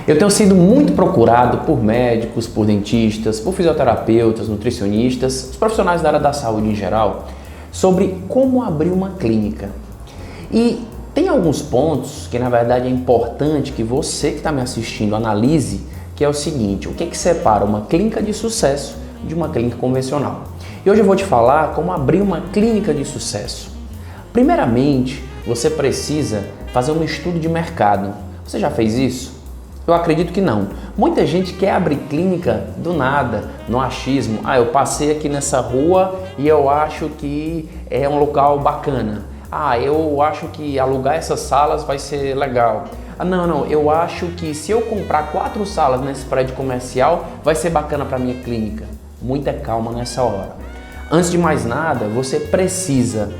Eu tenho sido muito procurado por médicos, por dentistas, por fisioterapeutas, nutricionistas, os profissionais da área da saúde em geral, sobre como abrir uma clínica. E tem alguns pontos que na verdade é importante que você que está me assistindo analise, que é o seguinte: o que separa uma clínica de sucesso de uma clínica convencional? E hoje eu vou te falar como abrir uma clínica de sucesso. Primeiramente, você precisa fazer um estudo de mercado. Você já fez isso? Eu acredito que não. Muita gente quer abrir clínica do nada, no achismo. Eu passei aqui nessa rua e eu acho que é um local bacana. Eu acho que alugar essas salas vai ser legal. Não, eu acho que se eu comprar 4 salas nesse prédio comercial, vai ser bacana para minha clínica. Muita calma nessa hora. Antes de mais nada, você precisa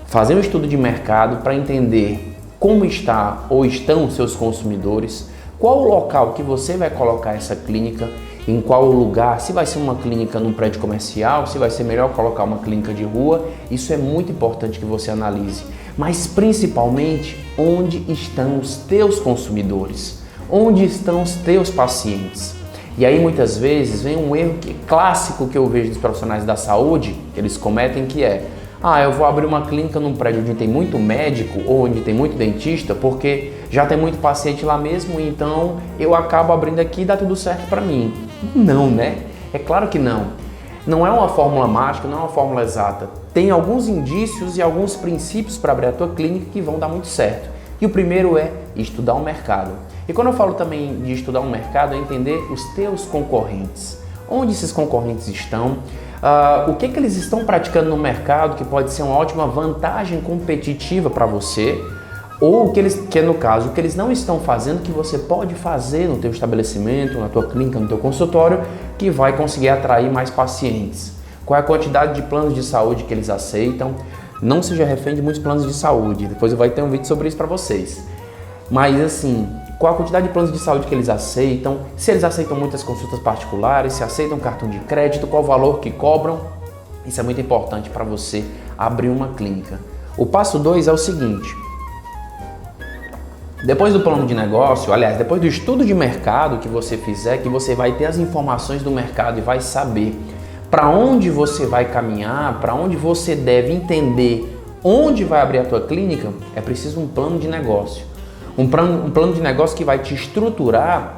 fazer um estudo de mercado para entender como está ou estão os seus consumidores, qual o local que você vai colocar essa clínica, em qual lugar, se vai ser uma clínica num prédio comercial, se vai ser melhor colocar uma clínica de rua. Isso é muito importante que você analise. Mas principalmente, onde estão os teus consumidores? Onde estão os teus pacientes? E aí muitas vezes vem um erro clássico que eu vejo dos profissionais da saúde, que eles cometem, que é: eu vou abrir uma clínica num prédio onde tem muito médico ou onde tem muito dentista, porque já tem muito paciente lá mesmo, então eu acabo abrindo aqui e dá tudo certo para mim. Não, né? É claro que não. Não é uma fórmula mágica, não é uma fórmula exata. Tem alguns indícios e alguns princípios para abrir a tua clínica que vão dar muito certo. E o primeiro é estudar o mercado. E quando eu falo também de estudar um mercado, é entender os teus concorrentes. Onde esses concorrentes estão? O que eles estão praticando no mercado que pode ser uma ótima vantagem competitiva para você, ou o que eles não estão fazendo que você pode fazer no teu estabelecimento, na tua clínica, no teu consultório, que vai conseguir atrair mais pacientes. Qual é a quantidade de planos de saúde que eles aceitam? Não seja refém de muitos planos de saúde, depois eu vou ter um vídeo sobre isso para vocês. Mas assim, qual a quantidade de planos de saúde que eles aceitam, se eles aceitam muitas consultas particulares, se aceitam cartão de crédito, qual o valor que cobram. Isso é muito importante para você abrir uma clínica. O passo 2 é o seguinte: depois do plano de negócio, depois do estudo de mercado que você fizer, que você vai ter as informações do mercado e vai saber para onde você vai caminhar, para onde você deve entender onde vai abrir a tua clínica, é preciso um plano de negócio. Um plano de negócio que vai te estruturar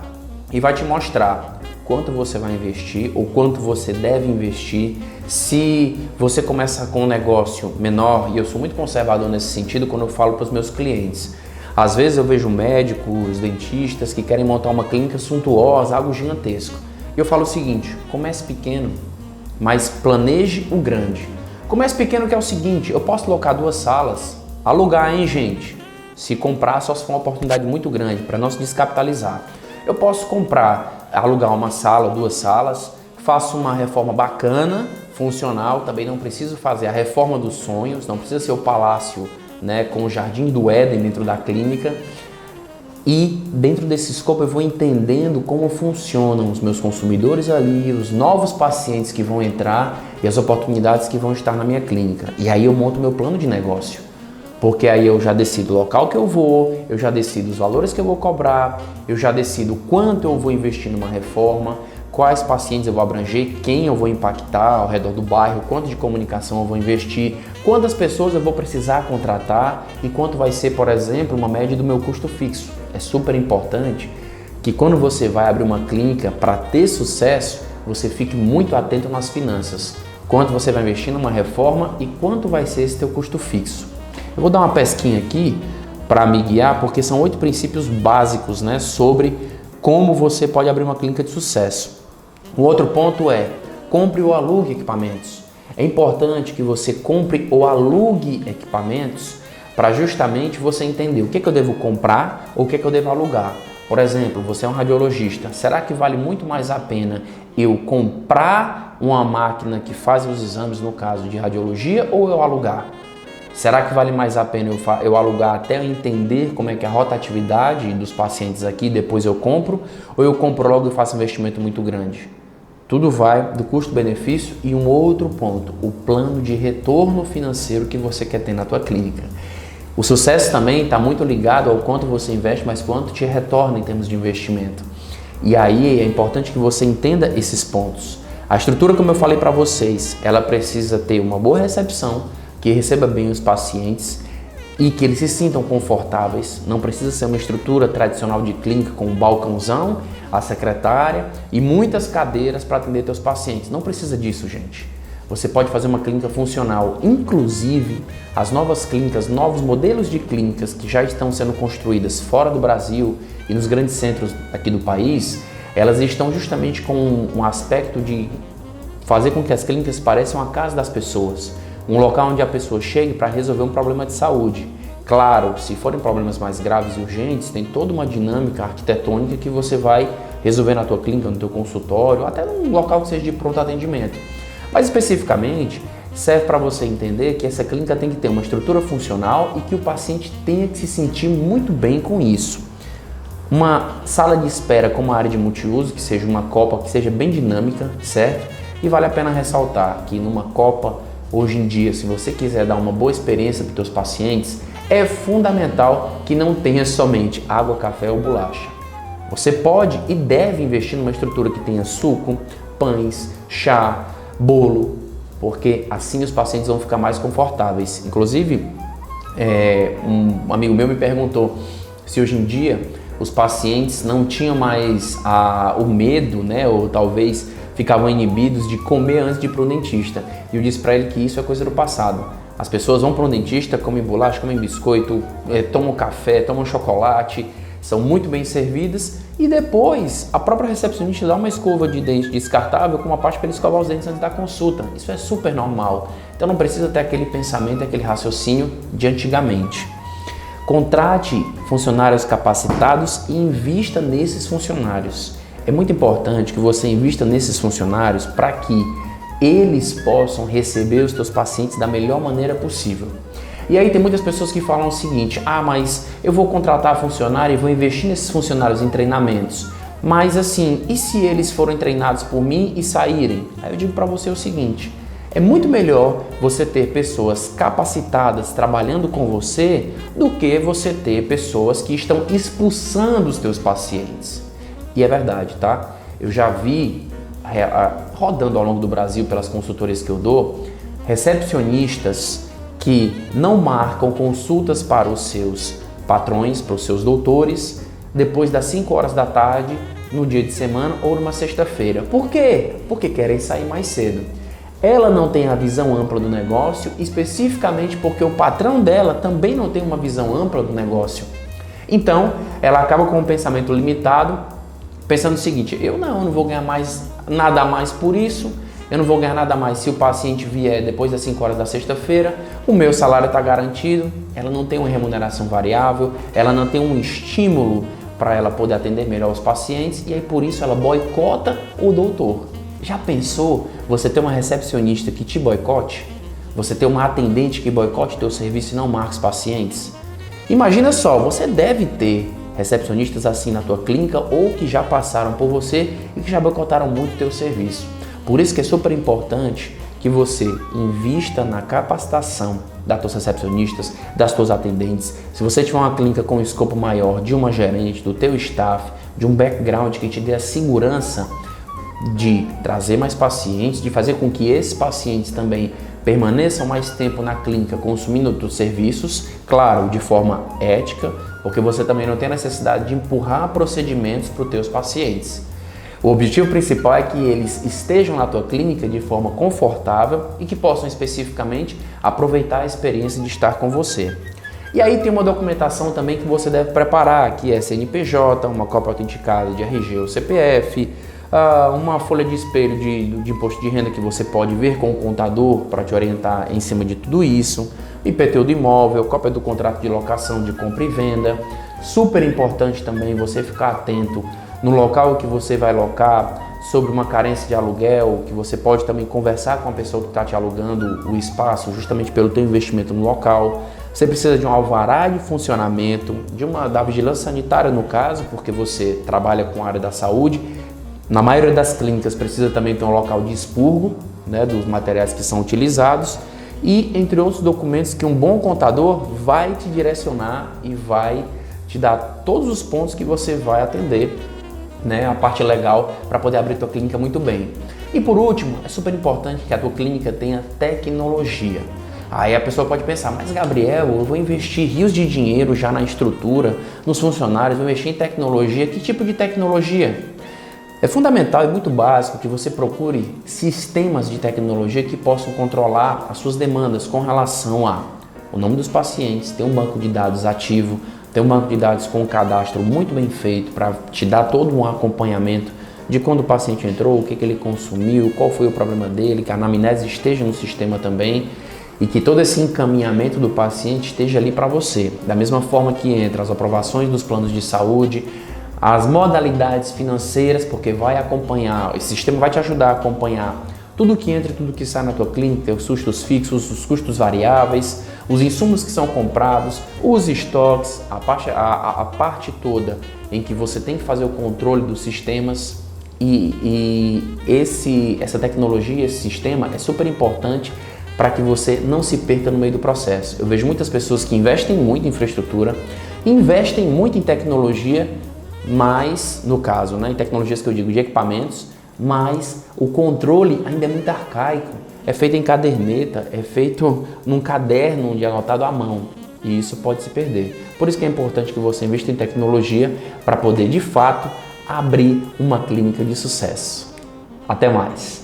e vai te mostrar quanto você vai investir ou quanto você deve investir. Se você começa com um negócio menor, e eu sou muito conservador nesse sentido quando eu falo para os meus clientes. Às vezes eu vejo médicos, dentistas que querem montar uma clínica suntuosa, algo gigantesco. E eu falo o seguinte: comece pequeno, mas planeje o grande. Comece pequeno, que é o seguinte: eu posso locar 2 salas, alugar, hein, gente? Se comprar, só se for uma oportunidade muito grande, para não se descapitalizar. Eu posso comprar, alugar uma sala, 2 salas, faço uma reforma bacana, funcional, também não preciso fazer a reforma dos sonhos, não precisa ser o palácio, com o jardim do Éden dentro da clínica. E dentro desse escopo eu vou entendendo como funcionam os meus consumidores ali, os novos pacientes que vão entrar e as oportunidades que vão estar na minha clínica. E aí eu monto meu plano de negócio. Porque aí eu já decido o local que eu vou, eu já decido os valores que eu vou cobrar, eu já decido quanto eu vou investir numa reforma, quais pacientes eu vou abranger, quem eu vou impactar ao redor do bairro, quanto de comunicação eu vou investir, quantas pessoas eu vou precisar contratar e quanto vai ser, por exemplo, uma média do meu custo fixo. É super importante que quando você vai abrir uma clínica, para ter sucesso, você fique muito atento nas finanças. Quanto você vai investir numa reforma e quanto vai ser esse teu custo fixo. Eu vou dar uma pesquinha aqui para me guiar, porque são 8 princípios básicos, sobre como você pode abrir uma clínica de sucesso. O outro ponto é: compre ou alugue equipamentos. É importante que você compre ou alugue equipamentos para justamente você entender o que eu devo comprar ou o que eu devo alugar. Por exemplo, você é um radiologista. Será que vale muito mais a pena eu comprar uma máquina que faz os exames, no caso de radiologia, ou eu alugar? Será que vale mais a pena eu alugar até eu entender como é que é a rotatividade dos pacientes aqui, depois eu compro, ou eu compro logo e faço um investimento muito grande? Tudo vai do custo-benefício. E um outro ponto, o plano de retorno financeiro que você quer ter na tua clínica. O sucesso também está muito ligado ao quanto você investe, mas quanto te retorna em termos de investimento. E aí é importante que você entenda esses pontos. A estrutura, como eu falei para vocês, ela precisa ter uma boa recepção, que receba bem os pacientes e que eles se sintam confortáveis. Não precisa ser uma estrutura tradicional de clínica com um balcãozão, a secretária e muitas cadeiras para atender seus pacientes. Não precisa disso, gente. Você pode fazer uma clínica funcional. Inclusive, as novas clínicas, novos modelos de clínicas que já estão sendo construídas fora do Brasil e nos grandes centros aqui do país, elas estão justamente com um aspecto de fazer com que as clínicas pareçam a casa das pessoas. Um local onde a pessoa chegue para resolver um problema de saúde. Claro, se forem problemas mais graves e urgentes, tem toda uma dinâmica arquitetônica que você vai resolver na tua clínica, no teu consultório, até num local que seja de pronto atendimento. Mas especificamente, serve para você entender que essa clínica tem que ter uma estrutura funcional e que o paciente tenha que se sentir muito bem com isso. Uma sala de espera com uma área de multiuso, que seja uma copa que seja bem dinâmica, certo? E vale a pena ressaltar que numa copa, hoje em dia, se você quiser dar uma boa experiência para os seus pacientes, é fundamental que não tenha somente água, café ou bolacha. Você pode e deve investir numa estrutura que tenha suco, pães, chá, bolo, porque assim os pacientes vão ficar mais confortáveis. Inclusive, um amigo meu me perguntou se hoje em dia os pacientes não tinham mais o medo, né, ou talvez ficavam inibidos de comer antes de ir para o dentista. E eu disse para ele que isso é coisa do passado. As pessoas vão para um dentista, comem bolacha, comem biscoito, tomam café, tomam chocolate, são muito bem servidas e depois a própria recepcionista dá uma escova de dente descartável com uma parte para ele escovar os dentes antes da consulta. Isso é super normal. Então não precisa ter aquele pensamento, aquele raciocínio de antigamente. Contrate funcionários capacitados e invista nesses funcionários. É muito importante que você invista nesses funcionários para que eles possam receber os seus pacientes da melhor maneira possível. E aí tem muitas pessoas que falam o seguinte: mas eu vou contratar funcionário e vou investir nesses funcionários em treinamentos. Mas assim, e se eles forem treinados por mim e saírem? Aí eu digo para você o seguinte: é muito melhor você ter pessoas capacitadas trabalhando com você do que você ter pessoas que estão expulsando os teus pacientes. E é verdade, tá? Eu já vi, rodando ao longo do Brasil pelas consultorias que eu dou, recepcionistas que não marcam consultas para os seus patrões, para os seus doutores, depois das 5 horas da tarde, no dia de semana ou numa sexta-feira. Por quê? Porque querem sair mais cedo. Ela não tem a visão ampla do negócio, especificamente porque o patrão dela também não tem uma visão ampla do negócio. Então, ela acaba com um pensamento limitado, pensando o seguinte: eu não vou ganhar nada a mais por isso, eu não vou ganhar nada a mais se o paciente vier depois das 5 horas da sexta-feira, o meu salário está garantido. Ela não tem uma remuneração variável, ela não tem um estímulo para ela poder atender melhor os pacientes e aí por isso ela boicota o doutor. Já pensou você ter uma recepcionista que te boicote? Você ter uma atendente que boicote teu serviço e não marque os pacientes? Imagina só, você deve ter recepcionistas assim na tua clínica ou que já passaram por você e que já boicotaram muito o teu serviço. Por isso que é super importante que você invista na capacitação das tuas recepcionistas, das tuas atendentes. Se você tiver uma clínica com um escopo maior, de uma gerente, do teu staff, de um background que te dê a segurança de trazer mais pacientes, de fazer com que esses pacientes também permaneçam mais tempo na clínica consumindo os teus serviços, claro, de forma ética, porque você também não tem a necessidade de empurrar procedimentos para os teus pacientes. O objetivo principal é que eles estejam na tua clínica de forma confortável e que possam especificamente aproveitar a experiência de estar com você. E aí tem uma documentação também que você deve preparar, que é CNPJ, uma cópia autenticada de RG ou CPF, uma folha de espelho de imposto de renda que você pode ver com o contador para te orientar em cima de tudo isso, IPTU do imóvel, cópia do contrato de locação de compra e venda. Super importante também você ficar atento no local que você vai locar, sobre uma carência de aluguel, que você pode também conversar com a pessoa que está te alugando o espaço, justamente pelo teu investimento no local. Você precisa de um alvará de funcionamento, da vigilância sanitária no caso, porque você trabalha com a área da saúde. Na maioria das clínicas precisa também ter um local de expurgo, né, dos materiais que são utilizados e entre outros documentos que um bom contador vai te direcionar e vai te dar todos os pontos que você vai atender né, a parte legal para poder abrir tua clínica muito bem. E por último, é super importante que a tua clínica tenha tecnologia. Aí a pessoa pode pensar, mas Gabriel, eu vou investir rios de dinheiro já na estrutura, nos funcionários, vou investir em tecnologia. Que tipo de tecnologia? É fundamental e muito básico que você procure sistemas de tecnologia que possam controlar as suas demandas com relação a o nome dos pacientes, ter um banco de dados ativo, ter um banco de dados com um cadastro muito bem feito para te dar todo um acompanhamento de quando o paciente entrou, o que ele consumiu, qual foi o problema dele, que a anamnese esteja no sistema também e que todo esse encaminhamento do paciente esteja ali para você. Da mesma forma que entra as aprovações dos planos de saúde, as modalidades financeiras, porque vai acompanhar, esse sistema vai te ajudar a acompanhar tudo que entra e tudo que sai na tua clínica, os custos fixos, os custos variáveis, os insumos que são comprados, os estoques, a parte toda em que você tem que fazer o controle dos sistemas essa tecnologia, esse sistema é super importante para que você não se perca no meio do processo. Eu vejo muitas pessoas que investem muito em infraestrutura, investem muito em tecnologia, mas, no caso, né, em tecnologias que eu digo de equipamentos, mas o controle ainda é muito arcaico. É feito em caderneta, é feito num caderno onde é anotado à mão e isso pode se perder. Por isso que é importante que você invista em tecnologia para poder, de fato, abrir uma clínica de sucesso. Até mais!